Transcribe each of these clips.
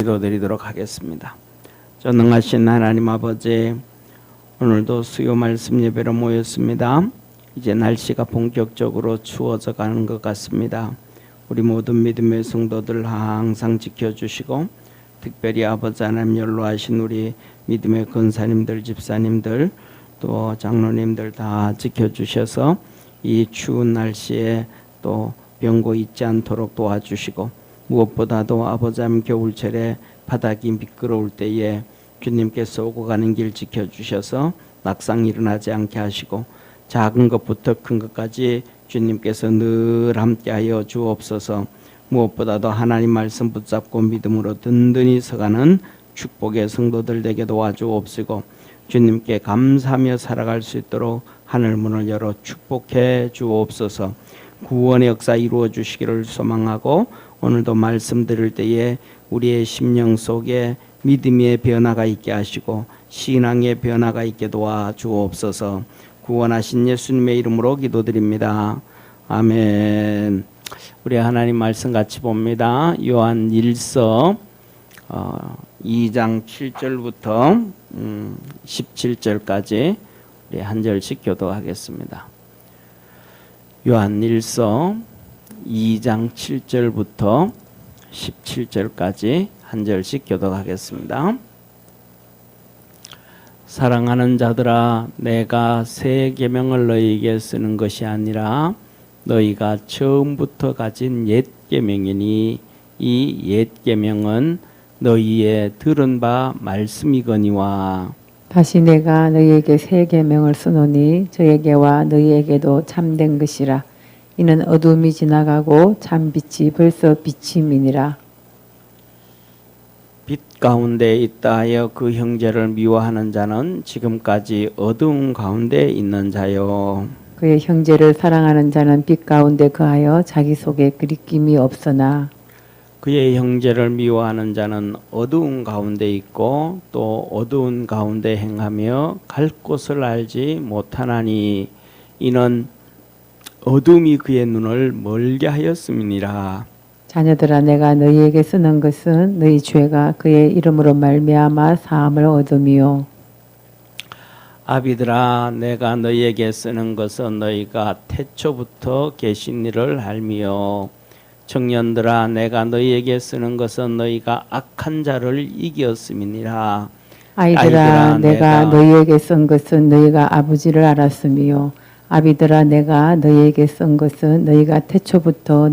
기도드리도록 하겠습니다. 전능하신 하나님 아버지, 오늘도 수요 말씀 예배로 모였습니다. 이제 날씨가 본격적으로 추워져 가는 것 같습니다. 우리 모든 믿음의 성도들 항상 지켜주시고, 특별히 아버지 하나님 연로하신 우리 믿음의 권사님들, 집사님들, 또 장로님들 다 지켜주셔서 이 추운 날씨에 또 병고 있지 않도록 도와주시고, 무엇보다도 아버지 하나님 겨울철에 바닥이 미끄러울 때에 주님께서 오고 가는 길 지켜주셔서 낙상 일어나지 않게 하시고, 작은 것부터 큰 것까지 주님께서 늘 함께하여 주옵소서. 무엇보다도 하나님 말씀 붙잡고 믿음으로 든든히 서가는 축복의 성도들 되게 도와주옵시고, 주님께 감사하며 살아갈 수 있도록 하늘 문을 열어 축복해 주옵소서. 구원의 역사 이루어 주시기를 소망하고, 오늘도 말씀 들을 때에 우리의 심령 속에 믿음의 변화가 있게 하시고 신앙의 변화가 있게 도와주옵소서. 구원하신 예수님의 이름으로 기도드립니다. 아멘. 우리 하나님 말씀 같이 봅니다. 요한 1서 2장 7절부터 17절까지 우리 한 절씩 교도하겠습니다. 요한 1서 2장 7절부터 17절까지 한 절씩 교독하겠습니다. 사랑하는 자들아, 내가 새 계명을 너희에게 쓰는 것이 아니라 너희가 처음부터 가진 옛 계명이니, 이 옛 계명은 너희의 들은 바 말씀이거니와. 다시 내가 너희에게 새 계명을 쓰노니 저에게와 너희에게도 참된 것이라. 이는 어둠이 지나가고 참 빛이 벌써 비침이니라. 빛 가운데 있다 하여 그 형제를 미워하는 자는 지금까지 어두운 가운데 있는 자요. 그의 형제를 사랑하는 자는 빛 가운데 거하여 자기 속에 그리낌이 없으나, 그의 형제를 미워하는 자는 어두운 가운데 있고 또 어두운 가운데 행하며 갈 곳을 알지 못하나니, 이는 어둠이 그의 눈을 멀게 하였음이니라. 자녀들아, 내가 너희에게 쓰는 것은 너희 죄가 그의 이름으로 말미암아 사함을 얻음이요. 아비들아, 내가 너희에게 쓰는 것은 너희가 태초부터 계신 일을 알미요. 청년들아, 내가 너희에게 쓰는 것은 너희가 악한 자를 이겼음이니라. 아이들아, 내가 너희에게 쓴 것은 너희가 아버지를 알았음이요. 아비들아, 내가 너희에게 쓴 것은 너희가 태초부터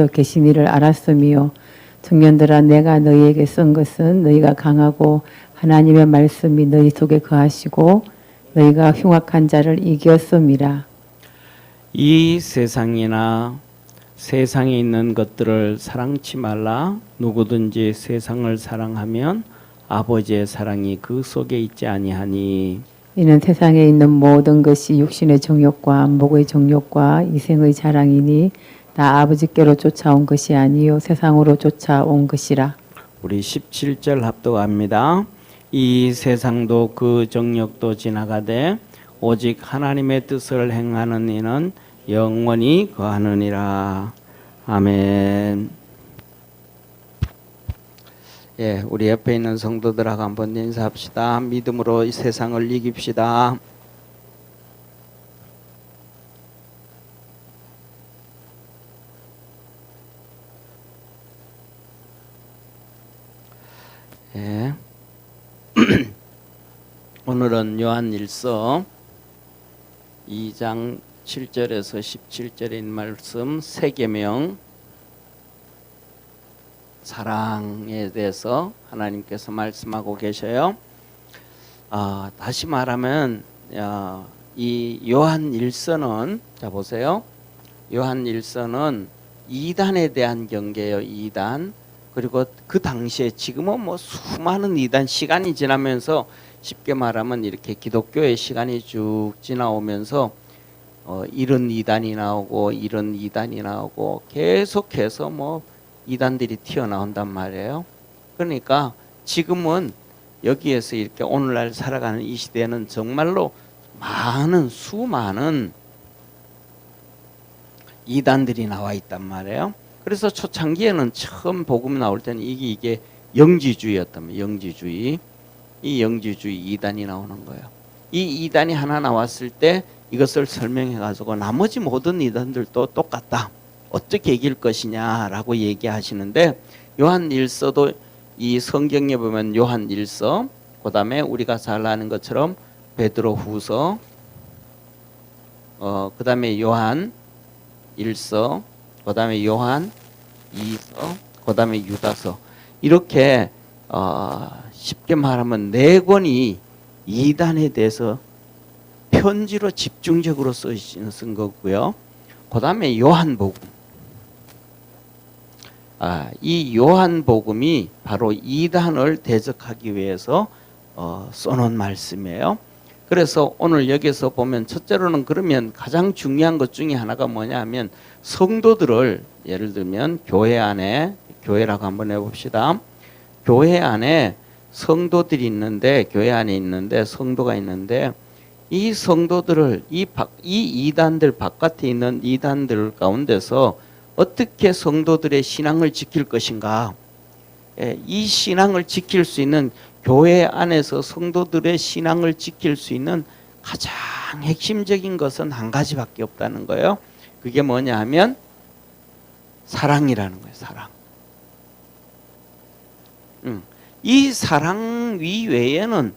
계신 이를 알았음이요. 청년들아, 내가 너희에게 쓴 것은 너희가 강하고 하나님의 말씀이 너희 속에 거하시고 너희가 흉악한 자를 이겼음이라. 이 세상이나 세상에 있는 것들을 사랑치 말라. 누구든지 세상을 사랑하면 아버지의 사랑이 그 속에 있지 아니하니. 이는 세상에 있는 모든 것이 육신의 정욕과 목의 정욕과 이생의 자랑이니, 나 아버지께로 쫓아온 것이 아니요 세상으로 쫓아온 것이라. 우리 17절 합독합니다. 이 세상도 그 정욕도 지나가되 오직 하나님의 뜻을 행하는 이는 영원히 거하느니라. 아멘. 예, 우리 옆에 있는 성도들하고 한번 인사합시다. 믿음으로 이 세상을 이깁시다. 예. 오늘은 요한 1서 2장 7절에서 17절에 있는 말씀, 새 계명, 사랑에 대해서 하나님께서 말씀하고 계셔요. 다시 말하면 이 요한 1서는, 자 보세요. 요한 1서는 이단에 대한 경계예요. 이단. 그리고 그 당시에, 지금은 뭐 수많은 이단, 시간이 지나면서 쉽게 말하면 이렇게 기독교의 시간이 쭉 지나오면서 이런 이단이 나오고 이런 이단이 나오고 계속해서 뭐 이단들이 튀어나온단 말이에요. 그러니까 지금은 여기에서 이렇게 오늘날 살아가는 이 시대는 정말로 수많은 이단들이 나와 있단 말이에요. 그래서 초창기에는 처음 복음 나올 때는 이게 영지주의였다면 영지주의. 이 영지주의 이단이 나오는 거예요. 이 이단이 하나 나왔을 때 이것을 설명해 가지고 나머지 모든 이단들도 똑같다. 어떻게 이길 것이냐라고 얘기하시는데 요한 1서도 이 성경에 보면 요한 1서 그다음에 우리가 잘 아는 것처럼 베드로 후서 그다음에 요한 1서 그다음에 요한 2서 그다음에 유다서 이렇게 쉽게 말하면 네 권이 이단에 대해서 편지로 집중적으로 쓴 거고요. 그다음에 요한복음. 이 요한복음이 바로 이단을 대적하기 위해서 써놓은 말씀이에요. 그래서 오늘 여기서 보면 첫째로는 그러면 가장 중요한 것 중에 하나가 뭐냐 하면 성도들을 예를 들면 교회 안에 교회라고 한번 해봅시다. 교회 안에 성도들이 있는데 교회 안에 있는데 성도가 있는데 이 성도들을 이 이단들 바깥에 있는 이단들 가운데서 어떻게 성도들의 신앙을 지킬 것인가? 이 신앙을 지킬 수 있는 교회 안에서 성도들의 신앙을 지킬 수 있는 가장 핵심적인 것은 한 가지밖에 없다는 거예요. 그게 뭐냐 하면 사랑이라는 거예요. 사랑. 이 사랑 이외에는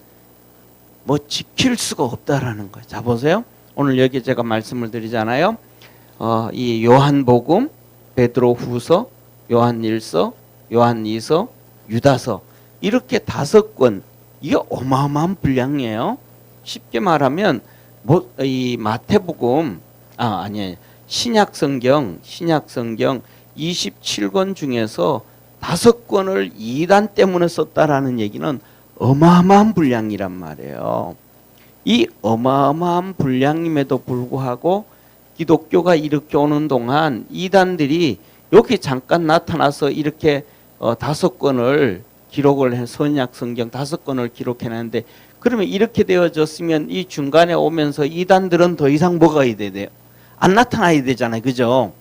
뭐 지킬 수가 없다라는 거예요. 자 보세요. 오늘 여기 제가 말씀을 드리잖아요. 이 요한복음, 베드로 후서, 요한 1서, 요한 2서, 유다서 이렇게 5권 이게 어마어마한 분량이에요. 쉽게 말하면 이 마태복음 아니 신약성경 27권 중에서 5권을 이단 때문에 썼다라는 얘기는 어마어마한 분량이란 말이에요. 이 어마어마한 분량임에도 불구하고 기독교가 이렇게 오는 동안 이단들이 여기 잠깐 나타나서 이렇게 5권을 기록을 해 선약 성경 5권을 기록해놨는데 그러면 이렇게 되어졌으면 이 중간에 오면서 이단들은 더 이상 뭐가 돼야 돼요? 안 나타나야 되잖아요. 그죠?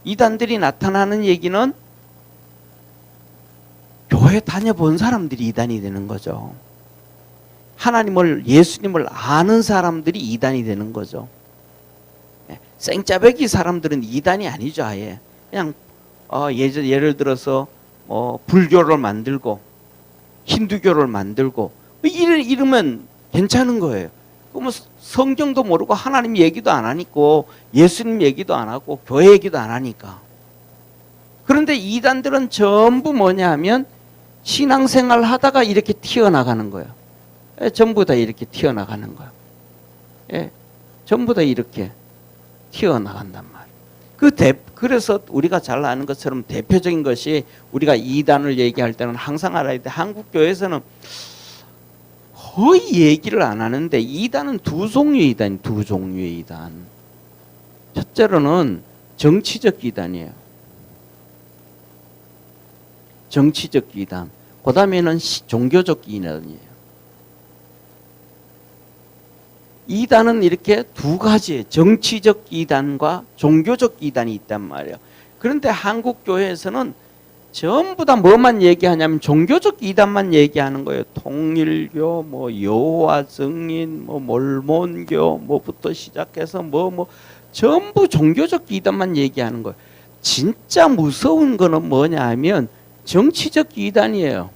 이단들이 나타나는 얘기는 교회 다녀본 사람들이 이단이 되는 거죠. 하나님을 예수님을 아는 사람들이 이단이 되는 거죠. 생짜배기 사람들은 이단이 아니죠. 아예 그냥 예를 들어서 불교를 만들고 힌두교를 만들고 이러면 괜찮은 거예요. 그러면 성경도 모르고 하나님 얘기도 안 하니까 예수님 얘기도 안 하고 교회 얘기도 안 하니까. 그런데 이단들은 전부 뭐냐 하면 신앙생활 하다가 이렇게 튀어나가는 거예요. 전부 다 이렇게 튀어나가는 거예요. 전부 다 이렇게 튀어나간단 말이에요. 그래서 우리가 잘 아는 것처럼 대표적인 것이 우리가 이단을 얘기할 때는 항상 알아야 돼. 한국 교회에서는 거의 얘기를 안 하는데 이단은 두 종류의 이단. 첫째로는 정치적 이단이에요. 정치적 이단. 그 다음에는 종교적 이단이에요. 이단은 이렇게 두 가지 정치적 이단과 종교적 이단이 있단 말이에요. 그런데 한국 교회에서는 전부 다 뭐만 얘기하냐면 종교적 이단만 얘기하는 거예요. 통일교, 여호와 증인, 몰몬교, 뭐부터 시작해서 전부 종교적 이단만 얘기하는 거예요. 진짜 무서운 거는 뭐냐 하면 정치적 이단이에요.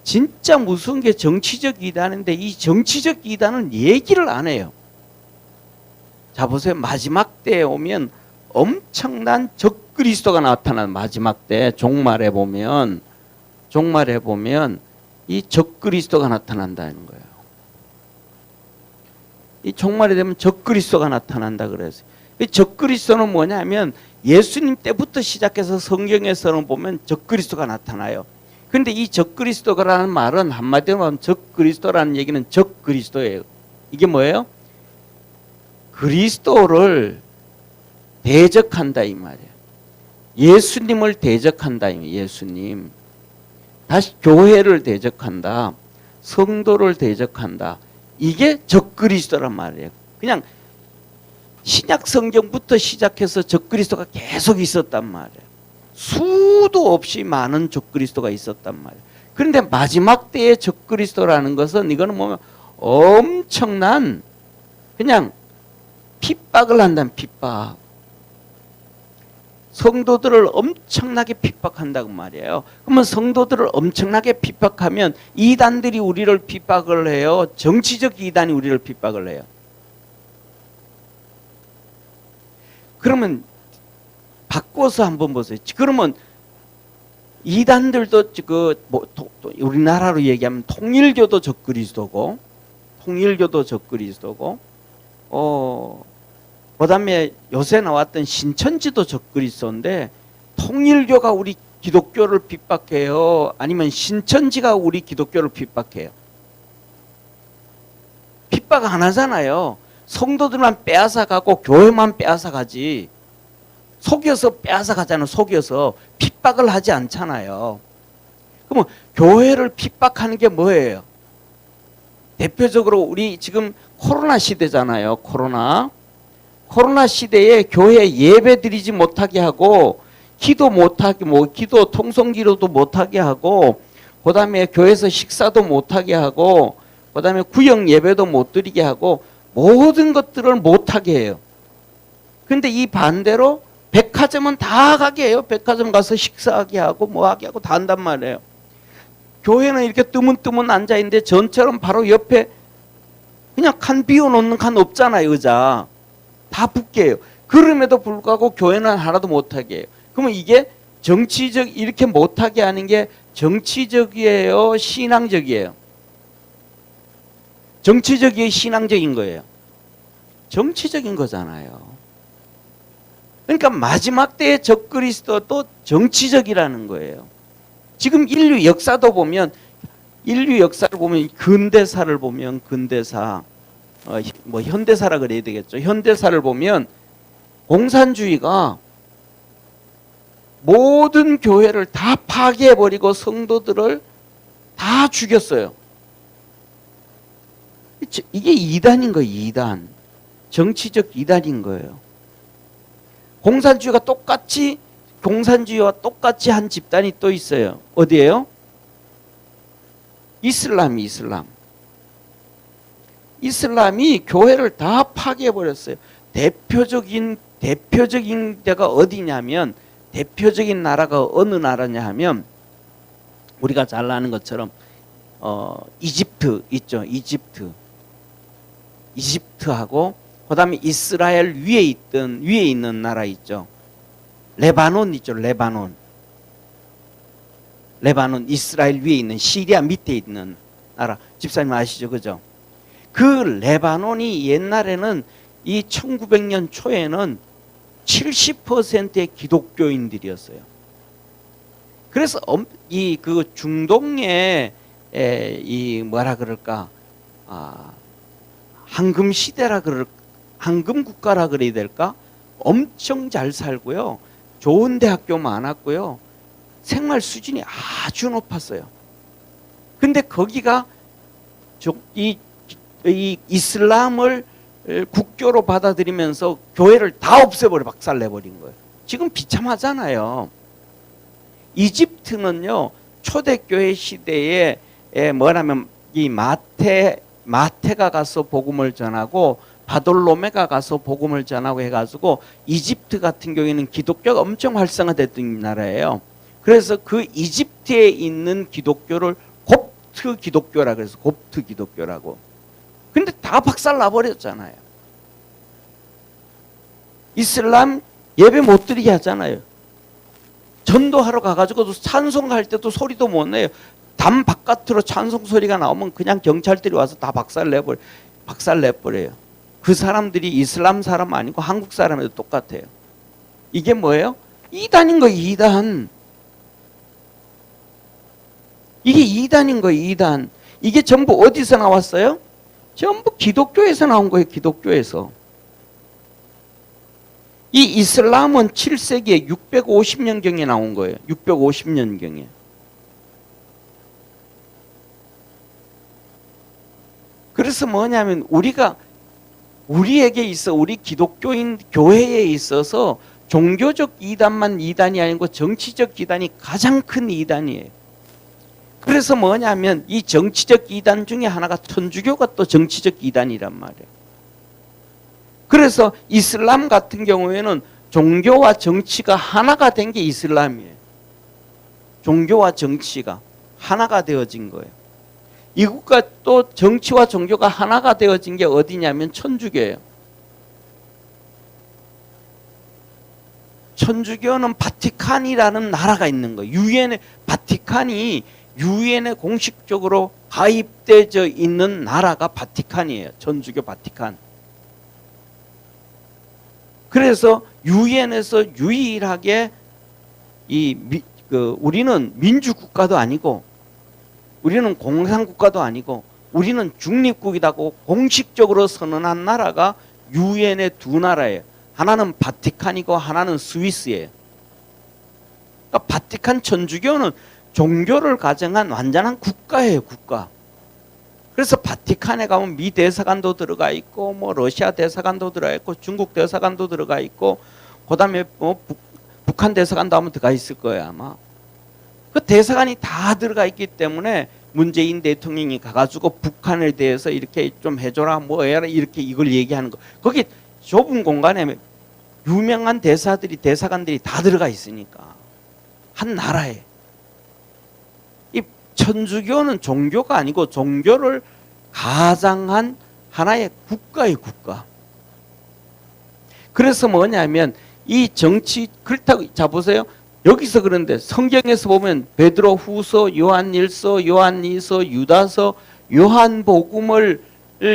진짜 무서운 게 정치적 이단인데 이 정치적 이단은 얘기를 안 해요. 자 보세요. 마지막 때에 오면 엄청난 적그리스도가 나타난 마지막 때 종말에 보면 이 적그리스도가 나타난다는 거예요. 이 종말에 되면 적그리스도가 나타난다 그래서 이 적그리스도는 뭐냐면 예수님 때부터 시작해서 성경에서는 보면 적그리스도가 나타나요. 그런데 이 적그리스도라는 말은 한마디로 하면 적그리스도라는 얘기는 적그리스도예요. 이게 뭐예요? 그리스도를 대적한다 이 말이에요. 예수님을 대적한다. 예수님. 다시 교회를 대적한다. 성도를 대적한다. 이게 적그리스도란 말이에요. 그냥 신약 성경부터 시작해서 적그리스도가 계속 있었단 말이에요. 수도 없이 많은 적그리스도가 있었단 말이에요. 그런데 마지막 때의 적그리스도라는 것은 이거는 뭐 엄청난 그냥 핍박을 한다는 핍박. 성도들을 엄청나게 핍박한다고 말이에요. 그러면 성도들을 엄청나게 핍박하면 이단들이 우리를 핍박을 해요? 정치적 이단이 우리를 핍박을 해요? 그러면 바꿔서 한번 보세요. 그러면 이단들도 우리나라로 얘기하면 통일교도 적그리스도고, 그다음에 요새 나왔던 신천지도 적그리스도인데, 통일교가 우리 기독교를 핍박해요? 아니면 신천지가 우리 기독교를 핍박해요? 핍박 안 하잖아요. 성도들만 빼앗아가고 교회만 빼앗아가지, 속여서 빼앗아가잖아요. 속여서 핍박을 하지 않잖아요. 그러면 교회를 핍박하는 게 뭐예요? 대표적으로 우리 지금 코로나 시대잖아요. 코로나 시대에 교회 예배 드리지 못하게 하고, 기도 못하게, 기도 통성기도도 못하게 하고, 그 다음에 교회에서 식사도 못하게 하고, 그 다음에 구역 예배도 못 드리게 하고, 모든 것들을 못하게 해요. 근데 이 반대로 백화점은 다 가게 해요. 백화점 가서 식사하게 하고 뭐하게 하고 다 한단 말이에요. 교회는 이렇게 뜨문뜨문 앉아있는데 전처럼 바로 옆에 그냥 칸 비워놓는 칸 없잖아요. 의자 다 붙게 해요. 그럼에도 불구하고 교회는 하나도 못하게 해요. 그러면 이게 정치적, 이렇게 못하게 하는 게 정치적이에요? 신앙적이에요? 정치적이에요? 신앙적인 거예요? 정치적인 거잖아요. 그러니까 마지막 때의 적그리스도도 정치적이라는 거예요. 지금 인류 역사를 보면 근대사를 보면 현대사라 그래야 되겠죠. 현대사를 보면 공산주의가 모든 교회를 다 파괴해버리고 성도들을 다 죽였어요. 이게 이단인 거예요. 이단. 정치적 이단인 거예요. 공산주의와 똑같이 한 집단이 또 있어요. 어디예요? 이슬람이 교회를 다 파괴해버렸어요. 대표적인 데가 어디냐면, 대표적인 나라가 어느 나라냐 하면, 우리가 잘 아는 것처럼 이집트 있죠. 이집트하고 그 다음에 이스라엘 위에 있는 나라 있죠. 레바논 있죠. 레바논 이스라엘 위에 있는, 시리아 밑에 있는 나라. 집사님 아시죠? 그죠? 그 레바논이 옛날에는 이 1900년 초에는 70%의 기독교인들이었어요. 그래서 이 그 중동의 이 뭐라 그럴까, 황금 시대라 그럴까, 황금 국가라 그래야 될까? 엄청 잘 살고요. 좋은 대학교 많았고요. 생활 수준이 아주 높았어요. 근데 거기가 이 이슬람을 국교로 받아들이면서 교회를 다 박살내버린 거예요. 지금 비참하잖아요. 이집트는요, 초대교회 시대에 뭐라면 이 마태가 가서 복음을 전하고 바돌로메가 가서 복음을 전하고 해가지고, 이집트 같은 경우에는 기독교가 엄청 활성화됐던 나라예요. 그래서 그 이집트에 있는 기독교를 곱트 기독교라 그래서 곱트 기독교라고. 근데 다 박살 나버렸잖아요. 이슬람 예배 못 드리게 하잖아요. 전도하러 가가지고 찬송할 때도 소리도 못 내요. 담 바깥으로 찬송 소리가 나오면 그냥 경찰들이 와서 다 박살 내버려요. 그 사람들이 이슬람 사람 아니고 한국 사람에도 똑같아요. 이게 뭐예요? 이단인 거예요. 이단. 이게 이단인 거예요. 이단. 이게 전부 어디서 나왔어요? 전부 기독교에서 나온 거예요. 기독교에서. 이 이슬람은 7세기에 650년경에 나온 거예요. 650년경에. 그래서 뭐냐면 우리에게 있어, 우리 기독교인 교회에 있어서 종교적 이단만 이단이 아니고 정치적 이단이 가장 큰 이단이에요. 그래서 뭐냐면 이 정치적 이단 중에 하나가 천주교가 또 정치적 이단이란 말이에요. 그래서 이슬람 같은 경우에는 종교와 정치가 하나가 된 게 이슬람이에요. 종교와 정치가 하나가 되어진 거예요. 이국가 또 정치와 종교가 하나가 되어진 게 어디냐면 천주교예요. 천주교는 바티칸이라는 나라가 있는 거예요. 유엔에 바티칸이 유엔에 공식적으로 가입되어 있는 나라가 바티칸이에요. 천주교 바티칸. 그래서 유엔에서 유일하게 우리는 민주국가도 아니고 우리는 공산국가도 아니고 우리는 중립국이라고 공식적으로 선언한 나라가 유엔의 두 나라예요. 하나는 바티칸이고 하나는 스위스예요. 그러니까 바티칸 천주교는 종교를 가정한 완전한 국가예요, 국가. 그래서 바티칸에 가면 미 대사관도 들어가 있고, 뭐 러시아 대사관도 들어가 있고, 중국 대사관도 들어가 있고, 그다음에 뭐 북한 대사관도 아마 들어가 있을 거예요, 아마. 그 대사관이 다 들어가 있기 때문에 문재인 대통령이 가가지고 북한에 대해서 이렇게 좀 해줘라, 뭐 해라, 이렇게 이걸 얘기하는 거. 거기 좁은 공간에 유명한 대사관들이 다 들어가 있으니까 한 나라에. 이 천주교는 종교가 아니고 종교를 가장한 하나의 국가의 국가. 그래서 뭐냐면 이 정치 그렇다고 자 보세요. 여기서 그런데 성경에서 보면 베드로 후서, 요한일서, 요한이서, 유다서, 요한복음을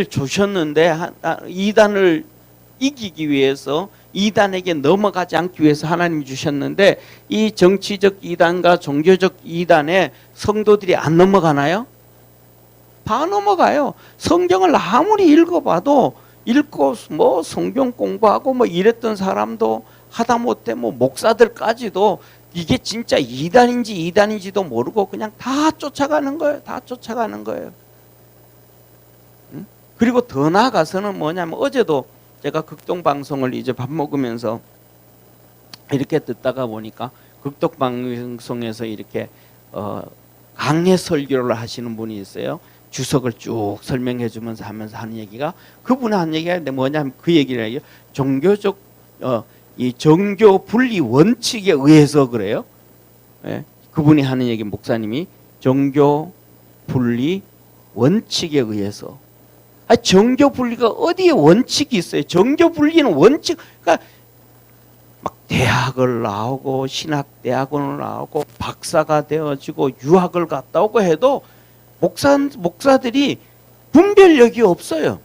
주셨는데 이단을 이기기 위해서 이단에게 넘어가지 않기 위해서 하나님이 주셨는데 이 정치적 이단과 종교적 이단에 성도들이 안 넘어가나요? 다 넘어가요. 성경을 아무리 읽어봐도 읽고 뭐 성경 공부하고 뭐 이랬던 사람도 하다못해 뭐 목사들까지도 이게 진짜 이단인지도 모르고 그냥 다 쫓아가는 거예요. 다 쫓아가는 거예요. 그리고 더 나아가서는 뭐냐면 어제도 제가 극동방송을 이제 밥 먹으면서 이렇게 듣다가 보니까 극동방송에서 이렇게 강해 설교를 하시는 분이 있어요. 주석을 쭉 설명해 주면서 하면서 하는 얘기가 그분이 한 얘기가 있는데 뭐냐면 그 얘기를 해요. 종교적 이 정교 분리 원칙에 의해서 그래요. 예, 그분이 하는 얘기 목사님이 정교 분리 원칙에 의해서. 정교 분리가 어디에 원칙이 있어요? 정교 분리는 원칙, 그러니까 막 대학을 나오고 신학대학원을 나오고 박사가 되어지고 유학을 갔다 오고 해도 목사들이 분별력이 없어요.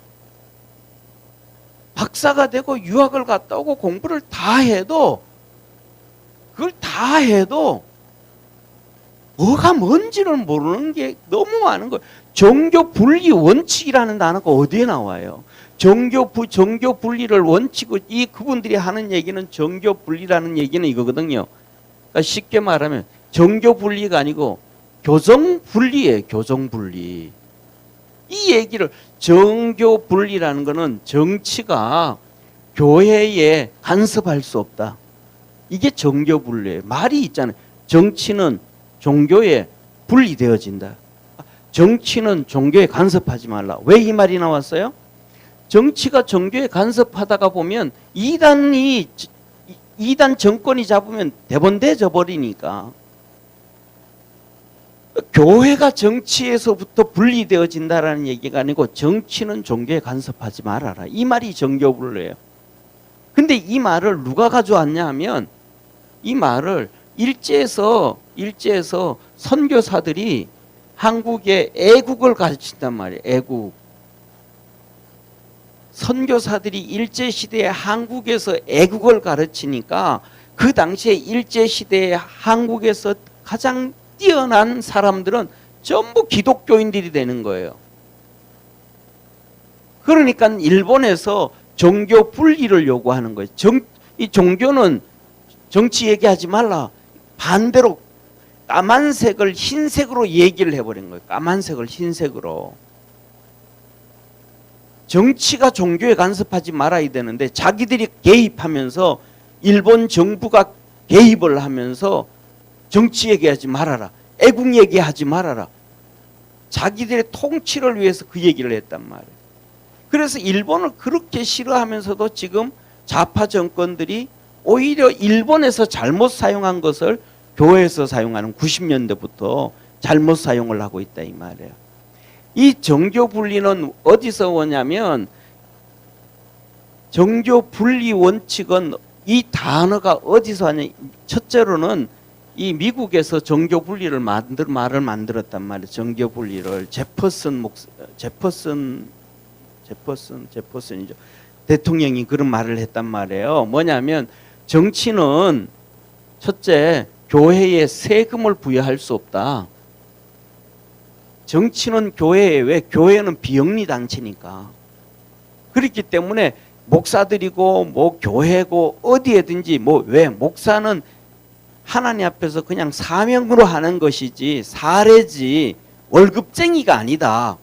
박사가 되고 유학을 갔다 오고 공부를 다 해도 그걸 다 해도 뭐가 뭔지를 모르는 게 너무 많은 거예요. 종교 분리 원칙이라는 단어가 어디에 나와요? 종교 분리를 원칙으로 그분들이 하는 얘기는 종교 분리라는 얘기는 이거거든요. 그러니까 쉽게 말하면 종교 분리가 아니고 교정 분리예요. 교정 분리. 이 얘기를 정교 분리라는 거는 정치가 교회에 간섭할 수 없다. 이게 정교 분리예요. 말이 있잖아요. 정치는 종교에 분리되어진다. 정치는 종교에 간섭하지 말라. 왜 이 말이 나왔어요? 정치가 종교에 간섭하다가 보면 이단 정권이 잡으면 대번대져 버리니까 교회가 정치에서부터 분리되어진다라는 얘기가 아니고 정치는 종교에 간섭하지 말아라. 이 말이 정교분리예요. 근데 이 말을 누가 가져왔냐 하면 이 말을 일제에서 선교사들이 한국에 애국을 가르친단 말이에요. 애국. 선교사들이 일제시대에 한국에서 애국을 가르치니까 그 당시에 일제시대에 한국에서 가장 뛰어난 사람들은 전부 기독교인들이 되는 거예요. 그러니까 일본에서 종교 분리를 요구하는 거예요. 이 종교는 정치 얘기하지 말라. 반대로 까만색을 흰색으로 얘기를 해버린 거예요. 까만색을 흰색으로. 정치가 종교에 간섭하지 말아야 되는데 자기들이 개입하면서 일본 정부가 개입을 하면서 정치 얘기하지 말아라. 애국 얘기하지 말아라. 자기들의 통치를 위해서 그 얘기를 했단 말이에요. 그래서 일본을 그렇게 싫어하면서도 지금 좌파 정권들이 오히려 일본에서 잘못 사용한 것을 교회에서 사용하는 90년대부터 잘못 사용을 하고 있다 이 말이에요. 이 정교 분리는 어디서 오냐면 정교 분리 원칙은 이 단어가 어디서 하냐. 첫째로는 이 미국에서 정교 분리를 말을 만들었단 말이에요. 정교 분리를 제퍼슨이죠. 대통령이 그런 말을 했단 말이에요. 뭐냐면 정치는 첫째 교회에 세금을 부여할 수 없다. 정치는 교회에 왜 교회는 비영리 단체니까. 그렇기 때문에 목사들이고 뭐 교회고 어디에든지 뭐 왜 목사는 하나님 앞에서 그냥 사명으로 하는 것이지 사례지 월급쟁이가 아니다.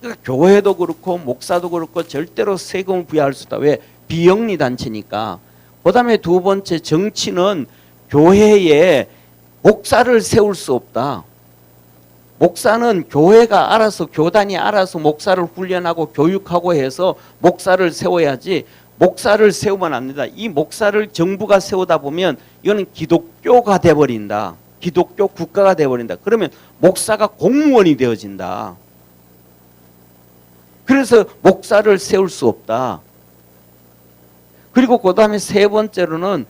그러니까 교회도 그렇고 목사도 그렇고 절대로 세금을 부여할 수 없다. 왜? 비영리 단체니까. 그다음에 두 번째 정치는 교회에 목사를 세울 수 없다. 목사는 교회가 알아서 교단이 알아서 목사를 훈련하고 교육하고 해서 목사를 세워야지 목사를 세우면 안 된다. 이 목사를 정부가 세우다 보면 이거는 기독교가 돼버린다. 기독교 국가가 돼버린다. 그러면 목사가 공무원이 되어진다. 그래서 목사를 세울 수 없다. 그리고 그 다음에 세 번째로는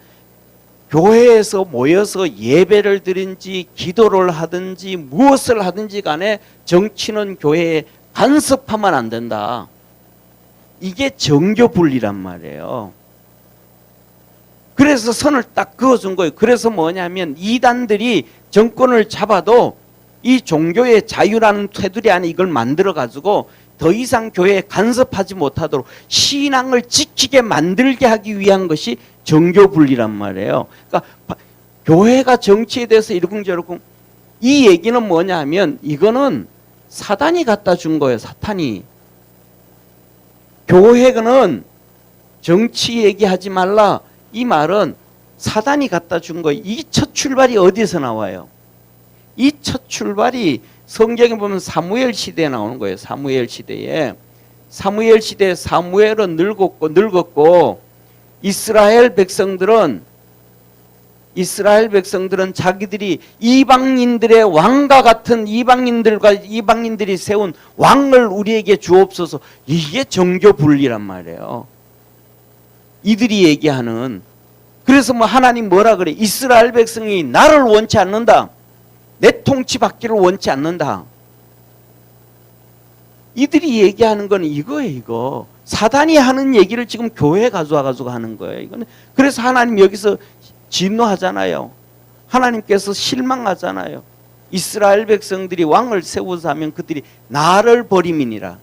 교회에서 모여서 예배를 드린지 기도를 하든지 무엇을 하든지 간에 정치는 교회에 간섭하면 안 된다. 이게 정교 분리란 말이에요. 그래서 선을 딱 그어준 거예요. 그래서 뭐냐면 이단들이 정권을 잡아도 이 종교의 자유라는 테두리 안에 이걸 만들어 가지고 더 이상 교회에 간섭하지 못하도록 신앙을 지키게 만들게 하기 위한 것이 정교 분리란 말이에요. 그러니까 교회가 정치에 대해서 이러쿵저러쿵 이 얘기는 뭐냐 하면 이거는 사단이 갖다 준 거예요. 사탄이. 교회는 정치 얘기하지 말라 이 말은 사단이 갖다 준 거예요. 이 첫 출발이 어디서 나와요? 이 첫 출발이 성경에 보면 사무엘 시대에 나오는 거예요. 사무엘 시대에 사무엘은 늙었고 이스라엘 백성들은 자기들이 이방인들의 왕과 같은 이방인들이 세운 왕을 우리에게 주옵소서. 이게 정교 분리란 말이에요. 이들이 얘기하는. 그래서 뭐 하나님 뭐라 그래? 이스라엘 백성이 나를 원치 않는다. 내 통치 받기를 원치 않는다. 이들이 얘기하는 건 이거예요, 이거. 사단이 하는 얘기를 지금 교회에 가져와가지고 하는 거예요. 이거는. 그래서 하나님 여기서 진노하잖아요. 하나님께서 실망하잖아요. 이스라엘 백성들이 왕을 세워서 하면 그들이 나를 버림이니라.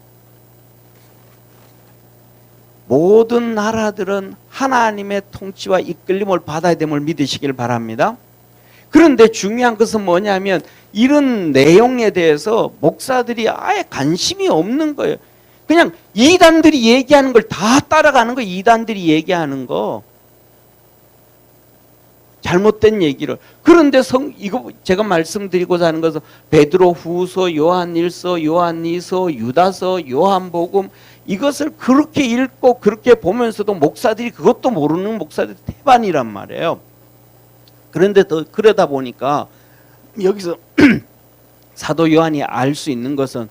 모든 나라들은 하나님의 통치와 이끌림을 받아야 됨을 믿으시길 바랍니다. 그런데 중요한 것은 뭐냐면 이런 내용에 대해서 목사들이 아예 관심이 없는 거예요. 그냥 이단들이 얘기하는 걸 다 따라가는 거예요. 이단들이 얘기하는 거. 잘못된 얘기를. 그런데 이거 제가 말씀드리고자 하는 것은 베드로 후서, 요한일서, 요한이서, 유다서, 요한복음 이것을 그렇게 읽고 그렇게 보면서도 목사들이 그것도 모르는 목사들이 태반이란 말이에요. 그런데 그러다 보니까 여기서 사도 요한이 알 수 있는 것은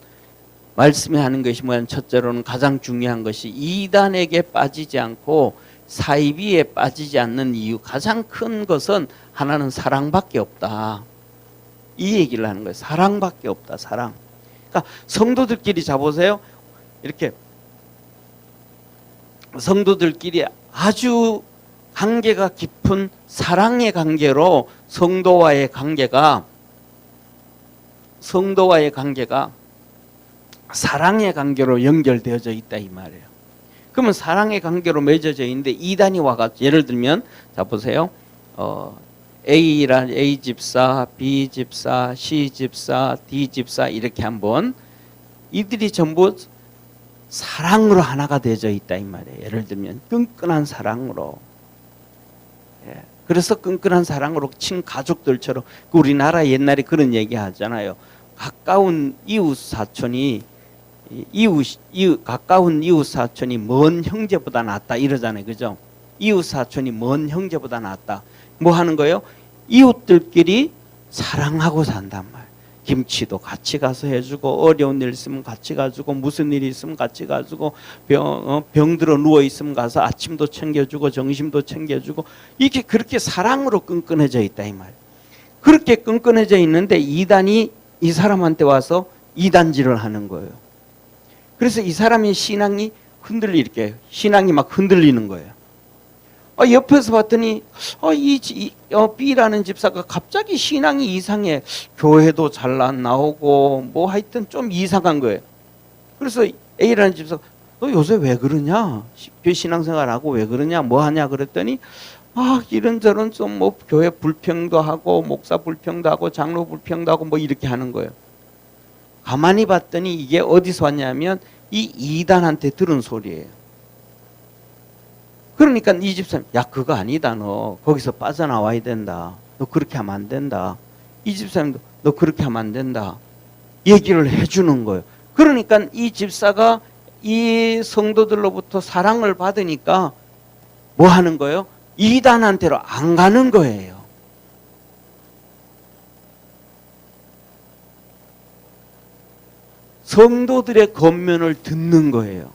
말씀이 하는 것이 뭐냐면 첫째로는 가장 중요한 것이 이단에게 빠지지 않고 사이비에 빠지지 않는 이유 가장 큰 것은 하나는 사랑밖에 없다. 이 얘기를 하는 거예요. 사랑밖에 없다. 사랑. 그러니까 성도들끼리 자보세요. 이렇게 성도들끼리 아주 관계가 깊은 사랑의 관계로 성도와의 관계가 사랑의 관계로 연결되어져 있다 이 말이에요. 그러면 사랑의 관계로 맺어져 있는데 이단이 와가지고 예를 들면 자 보세요. A 집사, B 집사, C 집사, D 집사 이렇게 한번 이들이 전부 사랑으로 하나가 되어져 있다 이 말이에요. 예를 들면 끈끈한 사랑으로. 그래서 끈끈한 사랑으로 친가족들처럼 우리나라 옛날에 그런 얘기 하잖아요. 가까운 이웃 사촌이 가까운 이웃 사촌이 먼 형제보다 낫다 이러잖아요. 그죠? 이웃 사촌이 먼 형제보다 낫다. 뭐 하는 거예요? 이웃들끼리 사랑하고 산단 말이에요. 김치도 같이 가서 해주고, 어려운 일 있으면 같이 가주고, 무슨 일이 있으면 같이 가주고, 병들어 누워 있으면 가서 아침도 챙겨주고 점심도 챙겨주고, 이게 그렇게 사랑으로 끈끈해져 있다 이 말이에요. 그렇게 끈끈해져 있는데 이단이 이 사람한테 와서 이단질을 하는 거예요. 그래서 이 사람의 신앙이 이렇게 신앙이 막 흔들리는 거예요. 옆에서 봤더니 B라는 집사가 갑자기 신앙이 이상해. 교회도 잘 안 나오고 뭐 하여튼 좀 이상한 거예요. 그래서 A라는 집사가 너 요새 왜 그러냐? 신앙생활하고 왜 그러냐? 뭐 하냐? 그랬더니 이런저런 좀 뭐 교회 불평도 하고 목사 불평도 하고 장로 불평도 하고 뭐 이렇게 하는 거예요. 가만히 봤더니 이게 어디서 왔냐면 이 이단한테 들은 소리예요. 그러니까 이 집사님, 야 그거 아니다. 너 거기서 빠져나와야 된다. 너 그렇게 하면 안 된다. 이 집사님도 너 그렇게 하면 안 된다. 얘기를 해주는 거예요. 그러니까 이 집사가 이 성도들로부터 사랑을 받으니까 뭐 하는 거예요? 이단한테로 안 가는 거예요. 성도들의 권면을 듣는 거예요.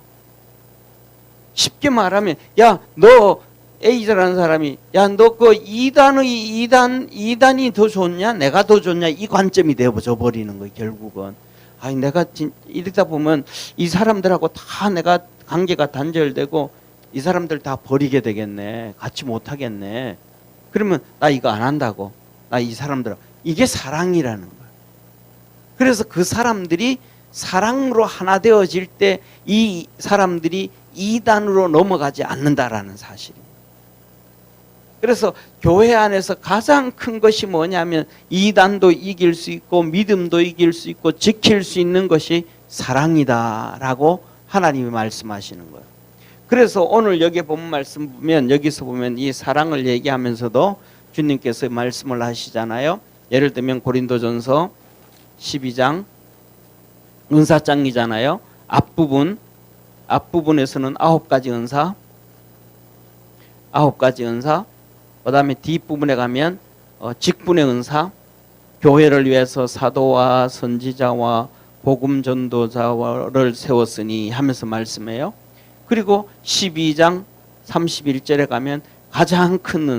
쉽게 말하면 야 너 A라는 사람이 야 너 그 이단이 더 좋냐 내가 더 좋냐 이 관점이 되어져 버리는 거예요. 결국은 내가 이러다 보면 이 사람들하고 다 내가 관계가 단절되고 이 사람들 다 버리게 되겠네. 같이 못 하겠네. 그러면 나 이거 안 한다고. 나 이 사람들 이게 사랑이라는 거예요. 그래서 그 사람들이 사랑으로 하나 되어질 때 이 사람들이 이단으로 넘어가지 않는다라는 사실입니다. 그래서 교회 안에서 가장 큰 것이 뭐냐면 이단도 이길 수 있고 믿음도 이길 수 있고 지킬 수 있는 것이 사랑이다라고 하나님이 말씀하시는 거예요. 그래서 오늘 여기 본 말씀 보면 여기서 보면 이 사랑을 얘기하면서도 주님께서 말씀을 하시잖아요. 예를 들면 고린도전서 12장 은사장이잖아요. 앞부분에서는 9가지 은사, 그 다음에 뒷부분에 가면 직분의 은사, 교회를 위해서 사도와 선지자와 복음 전도자를 세웠으니 하면서 말씀해요. 그리고 12장 31절에 가면 가장 큰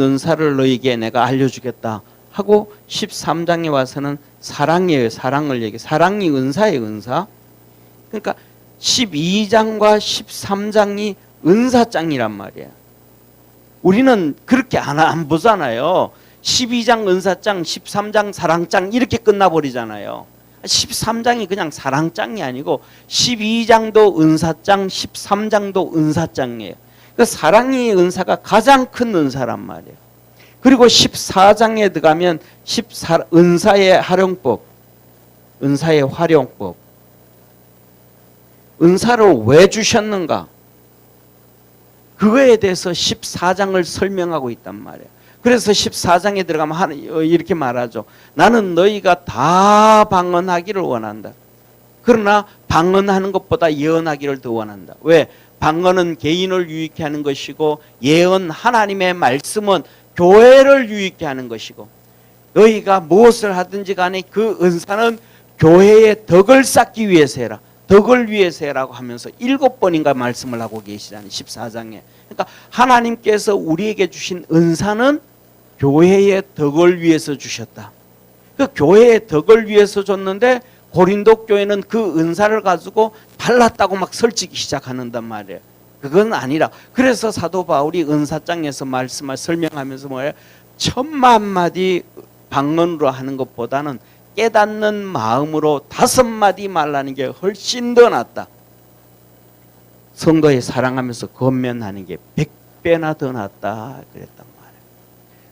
은사를 너에게 내가 알려주겠다 하고 13장에 와서는 사랑이에요. 사랑을 얘기해. 사랑이 은사예요. 은사. 그러니까 12장과 13장이 은사장이란 말이에요. 우리는 그렇게 안 보잖아요. 12장 은사장, 13장 사랑장 이렇게 끝나버리잖아요. 13장이 그냥 사랑장이 아니고 12장도 은사장, 13장도 은사장이에요. 그 사랑의 은사가 가장 큰 은사란 말이에요. 그리고 14장에 들어가면 은사의 활용법, 은사를 왜 주셨는가? 그거에 대해서 14장을 설명하고 있단 말이에요. 그래서 14장에 들어가면 이렇게 말하죠. 나는 너희가 다 방언하기를 원한다. 그러나 방언하는 것보다 예언하기를 더 원한다. 왜? 방언은 개인을 유익케 하는 것이고 예언 하나님의 말씀은 교회를 유익케 하는 것이고 너희가 무엇을 하든지 간에 그 은사는 교회의 덕을 쌓기 위해서 해라. 덕을 위해서 해라고 하면서 7번인가 말씀을 하고 계시잖아요. 14장에. 그러니까 하나님께서 우리에게 주신 은사는 교회의 덕을 위해서 주셨다. 그 교회의 덕을 위해서 줬는데 고린도 교회는 그 은사를 가지고 달랐다고 막 설치기 시작하는단 말이에요. 그건 아니라. 그래서 사도 바울이 은사장에서 말씀을 설명하면서 뭐예요? 1000마디 방언으로 하는 것보다는 깨닫는 마음으로 5마디 말하는 게 훨씬 더 낫다. 성도의 사랑하면서 권면하는 게 100배나 더 낫다 그랬단 말이에요.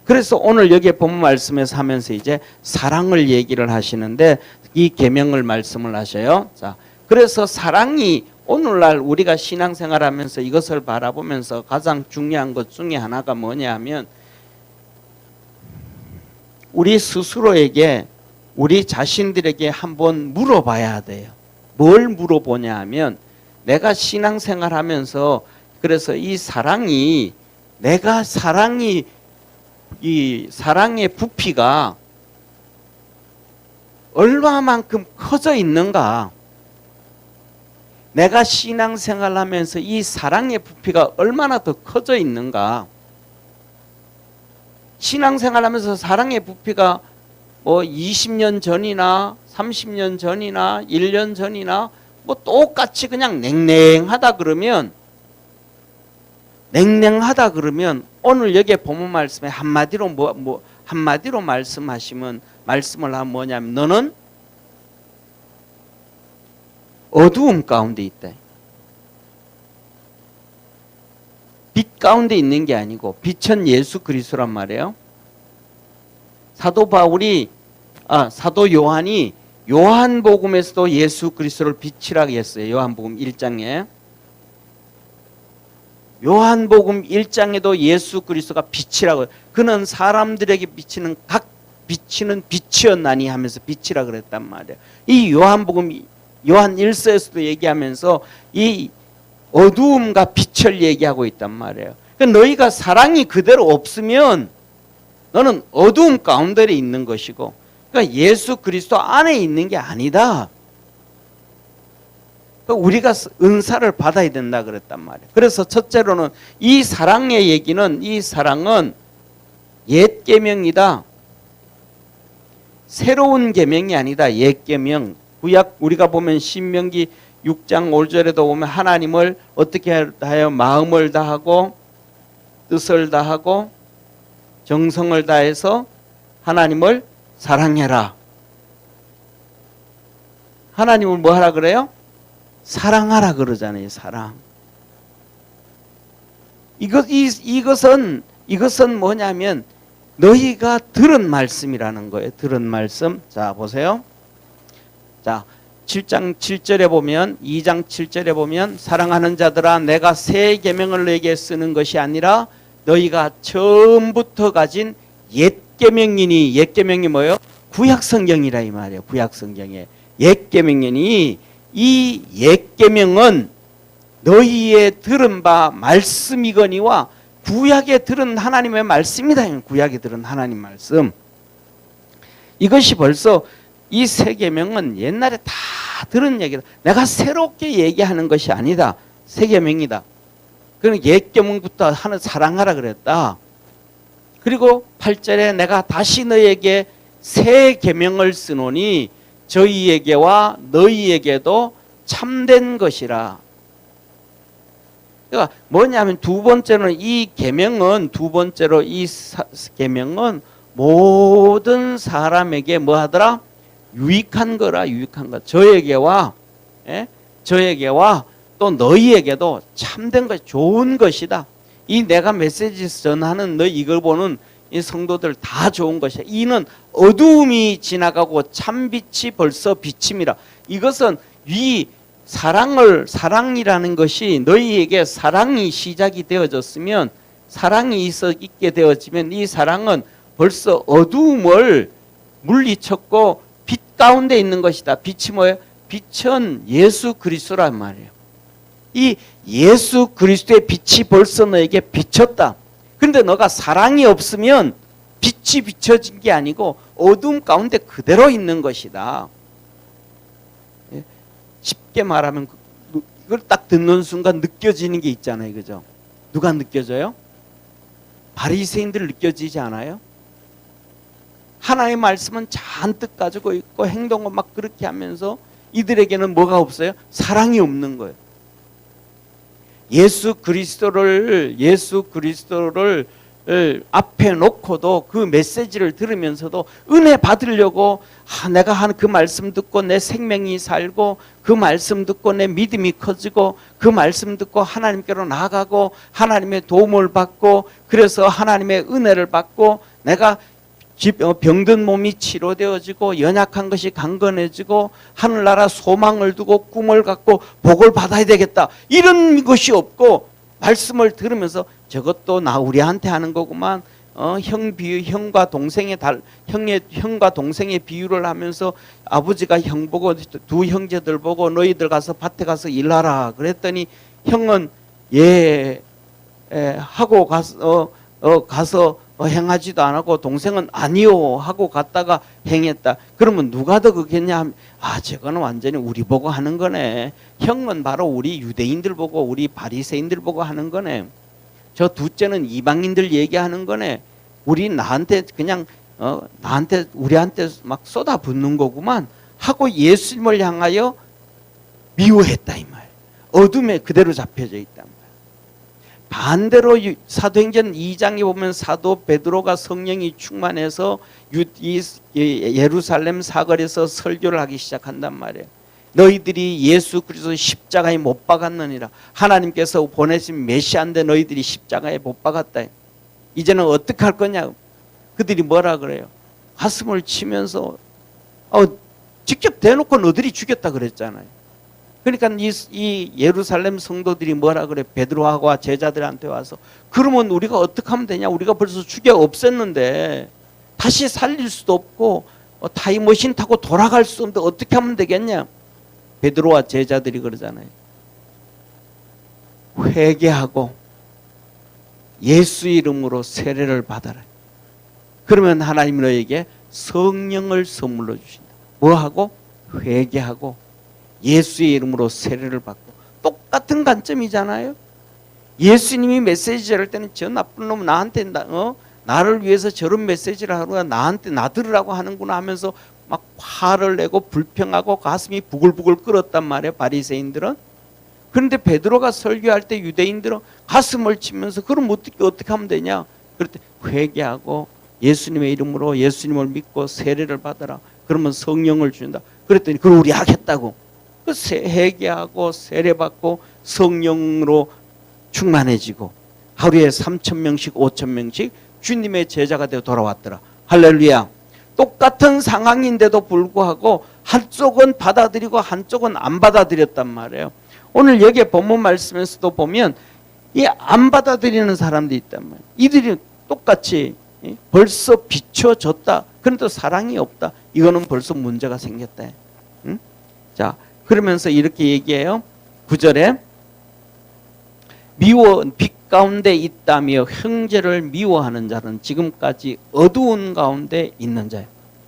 그래서 오늘 여기에 본 말씀에서 하면서 이제 사랑을 얘기를 하시는데 이 계명을 말씀을 하셔요. 자, 그래서 사랑이 오늘날 우리가 신앙생활하면서 이것을 바라보면서 가장 중요한 것 중에 하나가 뭐냐 하면 우리 스스로에게 우리 자신들에게 한번 물어봐야 돼요. 뭘 물어보냐 하면 내가 신앙생활 하면서 그래서 이 사랑이 이 사랑의 부피가 얼마만큼 커져 있는가? 내가 신앙생활 하면서 이 사랑의 부피가 얼마나 더 커져 있는가? 신앙생활 하면서 사랑의 부피가 뭐 20년 전이나 30년 전이나 1년 전이나 뭐 똑같이 그냥 냉랭하다 그러면 오늘 여기에 본문 말씀에 한마디로 한마디로 말씀을 하면 뭐냐면 너는 어두움 가운데 있다. 빛 가운데 있는 게 아니고 빛은 예수 그리스도란 말이에요. 사도 요한이 요한복음에서도 예수 그리스도를 빛이라고 했어요. 요한복음 1장에. 요한복음 1장에도 예수 그리스도가 빛이라고, 그는 사람들에게 비치는 빛이었나니 하면서 빛이라 그랬단 말이에요. 이 요한 1서에서도 얘기하면서 이 어두움과 빛을 얘기하고 있단 말이에요. 그러니까 너희가 사랑이 그대로 없으면 너는 어두움 가운데 있는 것이고, 그러니까 예수 그리스도 안에 있는 게 아니다. 우리가 은사를 받아야 된다 그랬단 말이에요. 그래서 첫째로는 이 사랑의 얘기는, 이 사랑은 옛 계명이다. 새로운 계명이 아니다. 옛 계명. 구약 우리가 보면 신명기 6장 5절에도 보면 하나님을 어떻게 하여 마음을 다하고 뜻을 다하고 정성을 다해서 하나님을 사랑해라. 하나님을 뭐 하라 그래요? 사랑하라 그러잖아요. 사랑. 이것은 뭐냐면 너희가 들은 말씀이라는 거예요. 들은 말씀. 자, 보세요. 자, 7장 7절에 보면, 2장 7절에 보면, 사랑하는 자들아 내가 새 계명을 너희에게 쓰는 것이 아니라 너희가 처음부터 가진 옛 계명이니, 옛 계명이 뭐예요? 구약 성경이라 이 말이에요. 구약 성경에 옛 계명이니, 이 옛 계명은 너희의 들은 바 말씀이거니와 구약에 들은 하나님의 말씀이다. 구약에 들은 하나님 말씀. 이것이 벌써 이 새 계명은 옛날에 다 들은 얘기다. 내가 새롭게 얘기하는 것이 아니다. 새 계명이다. 그는 옛 계명부터 하는 사랑하라 그랬다. 그리고 8절에 내가 다시 너희에게 새 계명을 쓰노니 저희에게와 너희에게도 참된 것이라. 그러니까 뭐냐면 두 번째로는 이 계명은 모든 사람에게 뭐 하더라? 유익한 거라. 유익한 거. 저에게와 또 너희에게도 참된 것, 좋은 것이다. 이 내가 메시지 전하는 너희 이걸 보는 이 성도들 다 좋은 것이야. 이는 어두움이 지나가고 참빛이 벌써 비침이라. 이것은 이 사랑이라는 것이 너희에게 사랑이 시작이 되어졌으면, 사랑이 있게 되어지면 이 사랑은 벌써 어두움을 물리쳤고 빛 가운데 있는 것이다. 빛이 뭐예요? 빛은 예수 그리스도란 말이에요. 이 예수 그리스도의 빛이 벌써 너에게 비쳤다. 근데 너가 사랑이 없으면 빛이 비춰진 게 아니고 어두움 가운데 그대로 있는 것이다. 쉽게 말하면 이걸 딱 듣는 순간 느껴지는 게 있잖아요. 그죠? 누가 느껴져요? 바리새인들 느껴지지 않아요? 하나님의 말씀은 잔뜩 가지고 있고 행동을 막 그렇게 하면서 이들에게는 뭐가 없어요? 사랑이 없는 거예요. 예수 그리스도를 앞에 놓고도 그 메시지를 들으면서도 은혜 받으려고 내가 하는 그 말씀 듣고 내 생명이 살고, 그 말씀 듣고 내 믿음이 커지고, 그 말씀 듣고 하나님께로 나아가고 하나님의 도움을 받고, 그래서 하나님의 은혜를 받고 내가 병든 몸이 치료되어지고 연약한 것이 강건해지고 하늘나라 소망을 두고 꿈을 갖고 복을 받아야 되겠다. 이런 것이 없고 말씀을 들으면서 저것도 우리한테 하는 거구만. 형과 동생의 비유를 하면서 아버지가 형 보고 두 형제들 보고 너희들 가서 밭에 가서 일하라 그랬더니 형은 하고 가서 행하지도 않았고 동생은 아니요 하고 갔다가 행했다. 그러면 누가 더 그겠냐 하면 저거는 완전히 우리 보고 하는 거네. 형은 바로 우리 유대인들 보고 우리 바리새인들 보고 하는 거네. 저 둘째는 이방인들 얘기하는 거네. 나한테 그냥 우리한테 막 쏟아붓는 거구만 하고 예수님을 향하여 미워했다 이 말. 어둠에 그대로 잡혀져 있단 말. 반대로 사도행전 2장에 보면 사도 베드로가 성령이 충만해서 예루살렘 사거리에서 설교를 하기 시작한단 말이에요. 너희들이 예수 그리스도 십자가에 못 박았느니라. 하나님께서 보내신 메시아인데 너희들이 십자가에 못 박았다. 이제는 어떻게 할 거냐. 그들이 뭐라 그래요. 가슴을 치면서 직접 대놓고 너희들이 죽였다 그랬잖아요. 그러니까 이 예루살렘 성도들이 뭐라 그래. 베드로하고 제자들한테 와서 그러면 우리가 어떻게 하면 되냐. 우리가 벌써 죽여 없앴는데 다시 살릴 수도 없고 타임머신 타고 돌아갈 수 없는데 어떻게 하면 되겠냐. 베드로와 제자들이 그러잖아요. 회개하고 예수 이름으로 세례를 받아라. 그러면 하나님 너에게 성령을 선물로 주신다. 뭐하고? 회개하고 예수의 이름으로 세례를 받고. 똑같은 관점이잖아요. 예수님이 메시지 전할 때는 저 나쁜 놈 나한테 나를 위해서 저런 메시지를 하루가 나한테 나들으라고 하는구나 하면서 막 화를 내고 불평하고 가슴이 부글부글 끓었단 말이에요. 바리새인들은. 그런데 베드로가 설교할 때 유대인들은 가슴을 치면서 그럼 어떻게 하면 되냐. 그럴 때 회개하고 예수님의 이름으로 예수님을 믿고 세례를 받아라. 그러면 성령을 준다. 그랬더니 그걸 우리 하겠다고. 회개하고 세례받고 성령으로 충만해지고 하루에 3,000명씩 5,000명씩 주님의 제자가 되어 돌아왔더라. 할렐루야. 똑같은 상황인데도 불구하고 한쪽은 받아들이고 한쪽은 안 받아들였단 말이에요. 오늘 여기에 본문 말씀에서도 보면 이 안 받아들이는 사람들이 있단 말이에요. 이들이 똑같이 벌써 비춰졌다. 그런데 사랑이 없다. 이거는 벌써 문제가 생겼다. 응? 자, 그러면서 이렇게 얘기해요. 9절에 빛 가운데 있다며 형제를 미워하는 자는 지금까지 어두운 가운데 있는 자예요.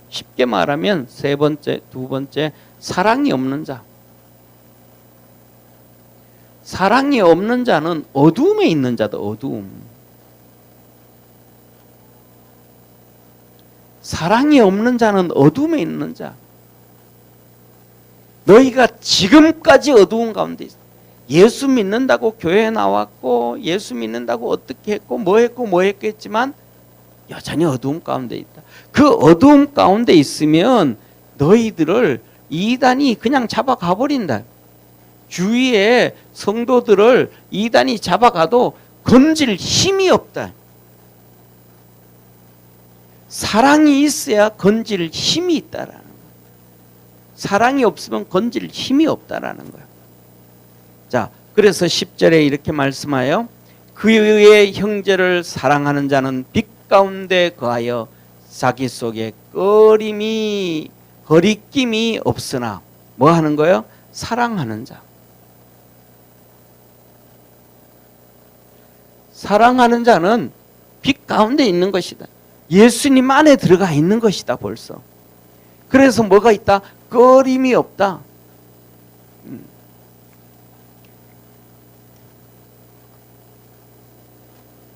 쉽게 말하면 세 번째, 두 번째, 사랑이 없는 자. 사랑이 없는 자는 어두움에 있는 자다. 어두움. 사랑이 없는 자는 어두움에 있는 자. 너희가 지금까지 어두운 가운데 있어. 예수 믿는다고 교회에 나왔고 예수 믿는다고 어떻게 했고 뭐 했겠지만 여전히 어두움 가운데 있다. 그 어두움 가운데 있으면 너희들을 이단이 그냥 잡아가 버린다. 주위에 성도들을 이단이 잡아가도 건질 힘이 없다. 사랑이 있어야 건질 힘이 있다라는 거야. 사랑이 없으면 건질 힘이 없다라는 거야. 자, 그래서 10절에 이렇게 말씀하여 그의 형제를 사랑하는 자는 빛 가운데 거하여 자기 속에 거리낌이 없으나 뭐 하는 거예요? 사랑하는 자. 사랑하는 자는 빛 가운데 있는 것이다. 예수님 안에 들어가 있는 것이다 벌써. 그래서 뭐가 있다? 거림이 없다.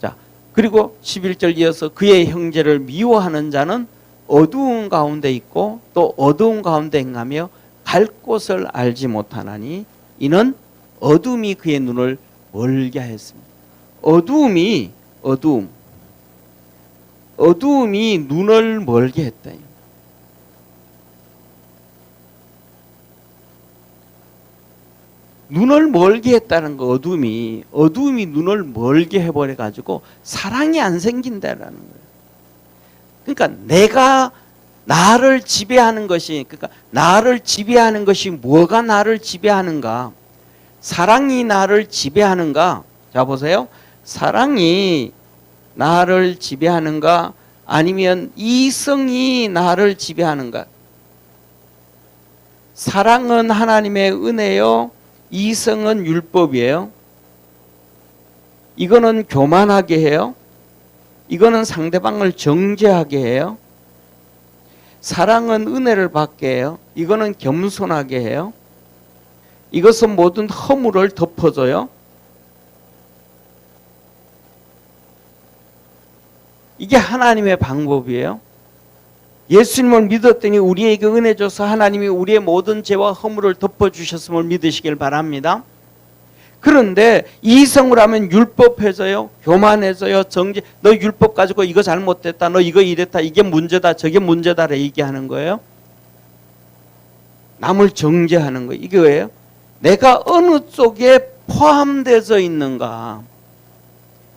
자, 그리고 11절 이어서 그의 형제를 미워하는 자는 어두운 가운데 있고 또 어두운 가운데 행하며 갈 곳을 알지 못하나니 이는 어둠이 그의 눈을 멀게 하였습니다. 어두움이 눈을 멀게 했다. 눈을 멀게 했다는 거. 어둠이 눈을 멀게 해버려 가지고 사랑이 안 생긴다라는 거예요. 그러니까 내가 나를 지배하는 것이, 뭐가 나를 지배하는가? 사랑이 나를 지배하는가? 자, 보세요. 사랑이 나를 지배하는가? 아니면 이성이 나를 지배하는가? 사랑은 하나님의 은혜요, 이성은 율법이에요. 이거는 교만하게 해요. 이거는 상대방을 정죄하게 해요. 사랑은 은혜를 받게 해요. 이거는 겸손하게 해요. 이것은 모든 허물을 덮어줘요. 이게 하나님의 방법이에요. 예수님을 믿었더니 우리에게 은혜 줘서 하나님이 우리의 모든 죄와 허물을 덮어주셨음을 믿으시길 바랍니다. 그런데 이성을 하면 율법해져요. 교만해져요. 정죄. 너 율법 가지고 이거 잘못됐다. 너 이거 이랬다. 이게 문제다. 저게 문제다라 얘기하는 거예요. 남을 정죄하는 거예요. 이게 왜요? 내가 어느 쪽에 포함되어 있는가.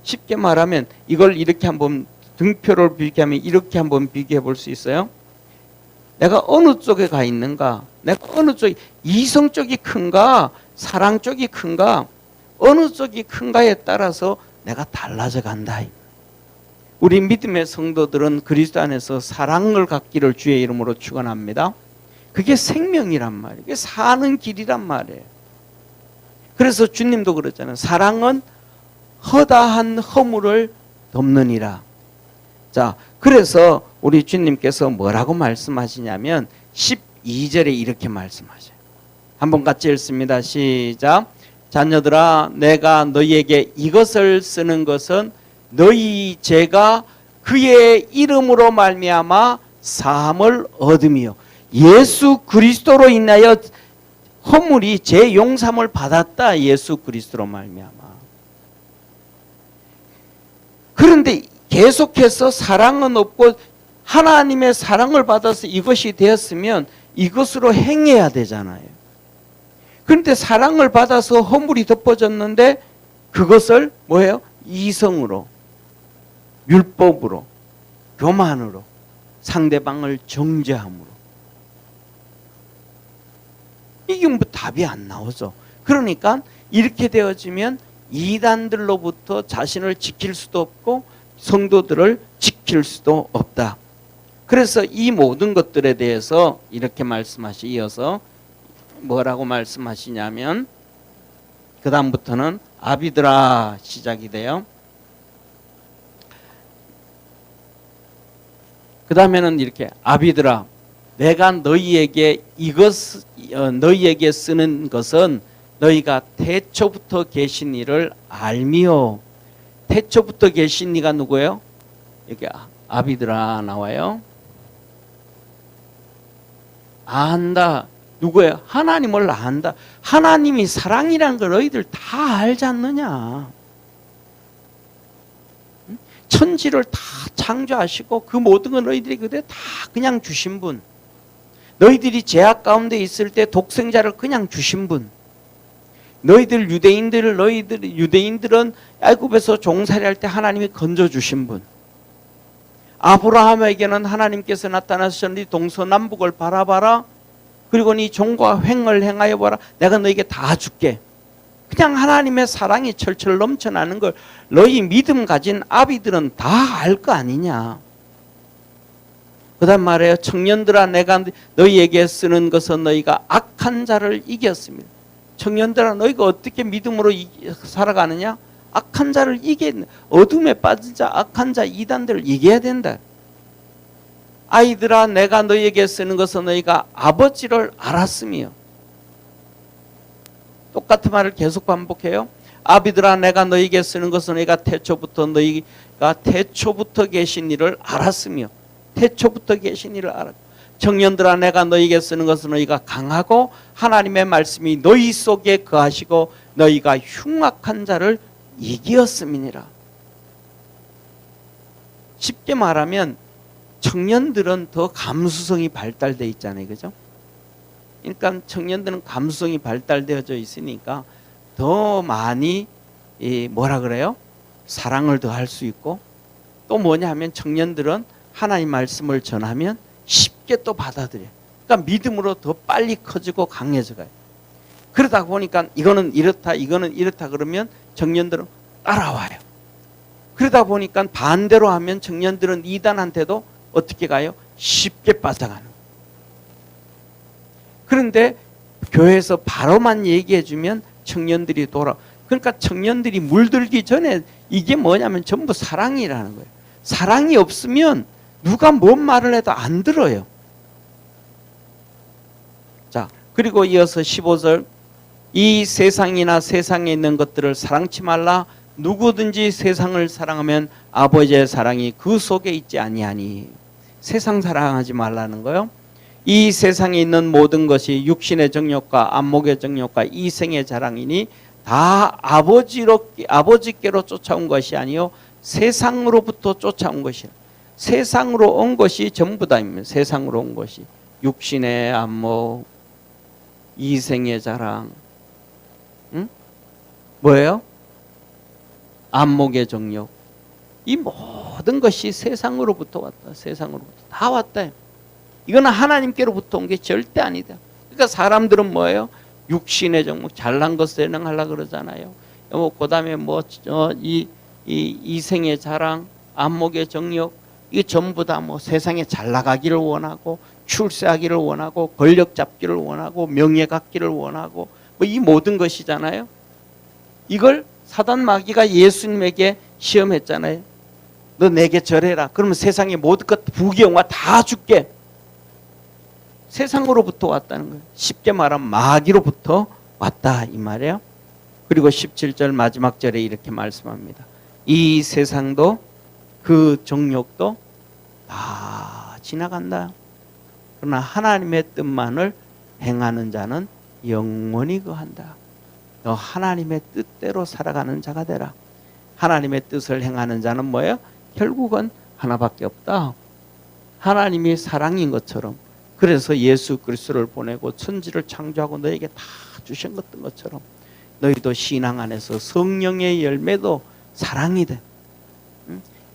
쉽게 말하면 이걸 이렇게 한번 등표를 비교하면 이렇게 한번 비교해 볼 수 있어요. 내가 어느 쪽에 가 있는가. 내가 어느 쪽이 이성 쪽이 큰가 사랑 쪽이 큰가, 어느 쪽이 큰가에 따라서 내가 달라져 간다. 우리 믿음의 성도들은 그리스도 안에서 사랑을 갖기를 주의 이름으로 축원합니다. 그게 생명이란 말이에요. 그게 사는 길이란 말이에요. 그래서 주님도 그랬잖아요. 사랑은 허다한 허물을 덮느니라. 자, 그래서 우리 주님께서 뭐라고 말씀하시냐면 12절에 이렇게 말씀하셔요. 한번 같이 읽습니다. 시작. 자녀들아, 내가 너희에게 이것을 쓰는 것은 너희 죄가 그의 이름으로 말미암아 사함을 얻음이요, 예수 그리스도로 인하여 허물이 죄 용서함을 받았다. 예수 그리스도로 말미암아. 그런데 계속해서 사랑은 없고 하나님의 사랑을 받아서 이것이 되었으면 이것으로 행해야 되잖아요. 그런데 사랑을 받아서 허물이 덮어졌는데 그것을 뭐예요? 이성으로, 율법으로, 교만으로, 상대방을 정죄함으로. 이게 뭐 답이 안 나오죠. 그러니까 이렇게 되어지면 이단들로부터 자신을 지킬 수도 없고 성도들을 지킬 수도 없다. 그래서 이 모든 것들에 대해서 이렇게 이어서 뭐라고 말씀하시냐면, 그 다음부터는 아비들아 시작이 돼요. 그 다음에는 이렇게, 아비들아, 내가 너희에게 너희에게 쓰는 것은 너희가 태초부터 계신 이를 알미요. 태초부터 계신 이가 누구예요? 여기 아비들아 나와요. 안다. 누구예요? 하나님을 안다. 하나님이 사랑이라는 걸 너희들 다 알지 않느냐. 천지를 다 창조하시고 그 모든 걸 너희들이 그대 다 그냥 주신 분. 너희들이 죄악 가운데 있을 때 독생자를 그냥 주신 분. 유대인들은 애굽에서 종살이할 때 하나님이 건져 주신 분. 아브라함에게는 하나님께서 나타나서 네 동서남북을 바라봐라. 그리고 네 종과 횡을 행하여 봐라. 내가 너에게 다 줄게. 그냥 하나님의 사랑이 철철 넘쳐나는 걸 너희 믿음 가진 아비들은 다 알 거 아니냐. 그 다음 말해요. 청년들아, 내가 너희에게 쓰는 것은 너희가 악한 자를 이겼습니다. 청년들아, 너희가 어떻게 믿음으로 살아가느냐? 악한 자를 어둠에 빠진 자, 악한 자, 이단들을 이겨야 된다. 아이들아, 내가 너희에게 쓰는 것은 너희가 아버지를 알았으며. 똑같은 말을 계속 반복해요. 아비들아, 내가 너희에게 쓰는 것은 너희가 태초부터 계신 이를 알았으며. 태초부터 계신 이를 알았고. 청년들아, 내가 너희에게 쓰는 것은 너희가 강하고 하나님의 말씀이 너희 속에 거하시고 너희가 흉악한 자를 이기었음이니라. 쉽게 말하면 청년들은 더 감수성이 발달되어 있잖아요. 그죠? 그러니까 청년들은 감수성이 발달되어져 있으니까 더 많이 뭐라 그래요? 사랑을 더 할 수 있고, 또 뭐냐 하면 청년들은 하나님 말씀을 전하면 쉽게 또 받아들여요. 그러니까 믿음으로 더 빨리 커지고 강해져 가요. 그러다 보니까 이거는 이렇다 그러면 청년들은 따라와요. 그러다 보니까 반대로 하면 청년들은 이단한테도 어떻게 가요? 쉽게 빠져가는 거예요. 그런데 교회에서 바로만 얘기해 주면 청년들이 그러니까 청년들이 물들기 전에 이게 뭐냐면 전부 사랑이라는 거예요. 사랑이 없으면 누가 뭔 말을 해도 안 들어요. 자, 그리고 이어서 15절, 이 세상이나 세상에 있는 것들을 사랑치 말라. 누구든지 세상을 사랑하면 아버지의 사랑이 그 속에 있지 아니하니. 세상 사랑하지 말라는 거요. 이 세상에 있는 모든 것이 육신의 정욕과 안목의 정욕과 이생의 자랑이니 다 아버지께로 쫓아온 것이 아니요 세상으로부터 쫓아온 것이라. 세상으로 온 것이 전부 다입니다. 세상으로 온 것이 육신의 안목, 이생의 자랑, 뭐예요? 안목의 정욕. 이 모든 것이 세상으로부터 왔다. 세상으로부터 다 왔다. 이거는 하나님께로부터 온 게 절대 아니다. 그러니까 사람들은 뭐예요? 육신의 정욕, 잘난 것을 해능하려고 그러잖아요. 그 다음에 이생의 자랑, 안목의 정욕, 이게 전부 다 세상에 잘 나가기를 원하고, 출세하기를 원하고, 권력 잡기를 원하고, 명예 갖기를 원하고, 이 모든 것이잖아요. 이걸 사단 마귀가 예수님에게 시험했잖아요. 너 내게 절해라. 그러면 세상의 모든 것 부귀영화 다 줄게. 세상으로부터 왔다는 거예요. 쉽게 말하면 마귀로부터 왔다 이 말이에요. 그리고 17절 마지막 절에 이렇게 말씀합니다. 이 세상도 그 정욕도 다 지나간다. 그러나 하나님의 뜻만을 행하는 자는 영원히 거한다. 너 하나님의 뜻대로 살아가는 자가 되라. 하나님의 뜻을 행하는 자는 뭐예요? 결국은 하나밖에 없다. 하나님이 사랑인 것처럼, 그래서 예수 그리스도를 보내고 천지를 창조하고 너에게 다 주신 것처럼 너희도 신앙 안에서 성령의 열매도 사랑이 돼.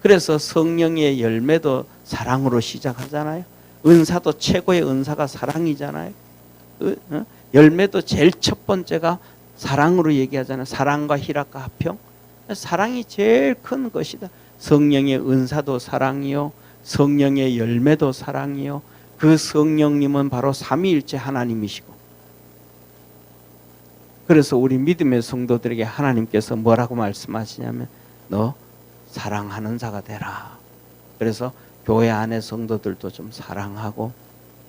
그래서 성령의 열매도 사랑으로 시작하잖아요. 은사도 최고의 은사가 사랑이잖아요. 열매도 제일 첫 번째가 사랑으로 얘기하잖아요. 사랑과 희락과 화평. 사랑이 제일 큰 것이다. 성령의 은사도 사랑이요, 성령의 열매도 사랑이요. 그 성령님은 바로 삼위일체 하나님이시고, 그래서 우리 믿음의 성도들에게 하나님께서 뭐라고 말씀하시냐면 너 사랑하는 자가 되라. 그래서 교회 안의 성도들도 좀 사랑하고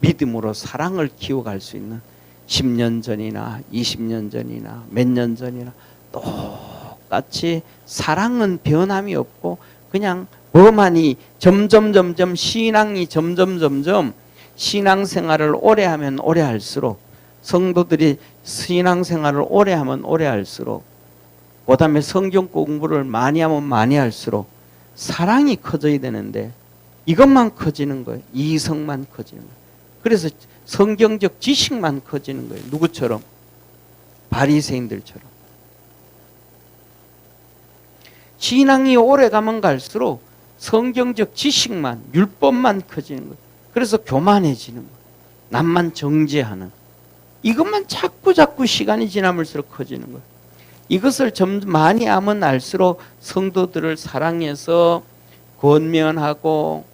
믿음으로 사랑을 키워갈 수 있는 10년 전이나 20년 전이나 몇 년 전이나 똑같이 사랑은 변함이 없고 그냥 뭐만이 점점 신앙이 점점 신앙생활을 오래 하면 오래 할수록, 성도들이 신앙생활을 오래 하면 오래 할수록, 그 다음에 성경 공부를 많이 하면 많이 할수록 사랑이 커져야 되는데 이것만 커지는 거예요. 이성만 커지는 거예요. 그래서 성경적 지식만 커지는 거예요. 누구처럼? 바리새인들처럼. 신앙이 오래 가면 갈수록 성경적 지식만, 율법만 커지는 거예요. 그래서 교만해지는 거예요. 남만 정죄하는. 이것만 자꾸 시간이 지나면서 커지는 거예요. 이것을 점점 많이 하면 알수록 성도들을 사랑해서 권면하고,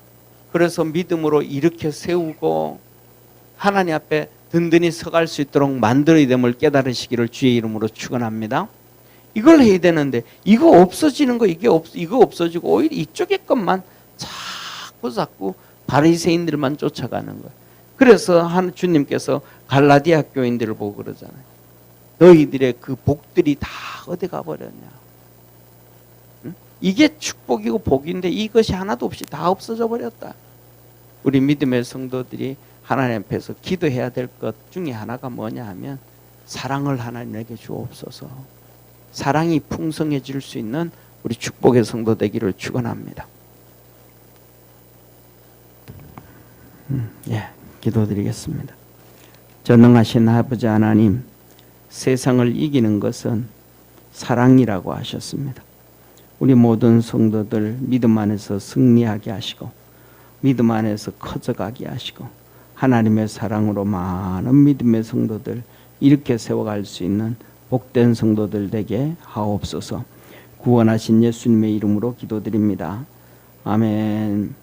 그래서 믿음으로 일으켜 세우고 하나님 앞에 든든히 서갈 수 있도록 만들어야 됨을 깨달으시기를 주의 이름으로 축원합니다. 이걸 해야 되는데 이거 없어지는 거, 이거 없어지고 오히려 이쪽의 것만 자꾸 바리새인들만 쫓아가는 거예요. 그래서 주님께서 갈라디아 교인들을 보고 그러잖아요. 너희들의 그 복들이 다 어디 가버렸냐. 응? 이게 축복이고 복인데 이것이 하나도 없이 다 없어져 버렸다. 우리 믿음의 성도들이 하나님 앞에서 기도해야 될 것 중에 하나가 뭐냐 하면 사랑을 하나님에게 주옵소서. 사랑이 풍성해질 수 있는 우리 축복의 성도 되기를 축원합니다. 기도드리겠습니다. 전능하신 아버지 하나님, 세상을 이기는 것은 사랑이라고 하셨습니다. 우리 모든 성도들 믿음 안에서 승리하게 하시고 믿음 안에서 커져가게 하시고 하나님의 사랑으로 많은 믿음의 성도들 이렇게 세워갈 수 있는 복된 성도들 되게 하옵소서. 구원하신 예수님의 이름으로 기도드립니다. 아멘.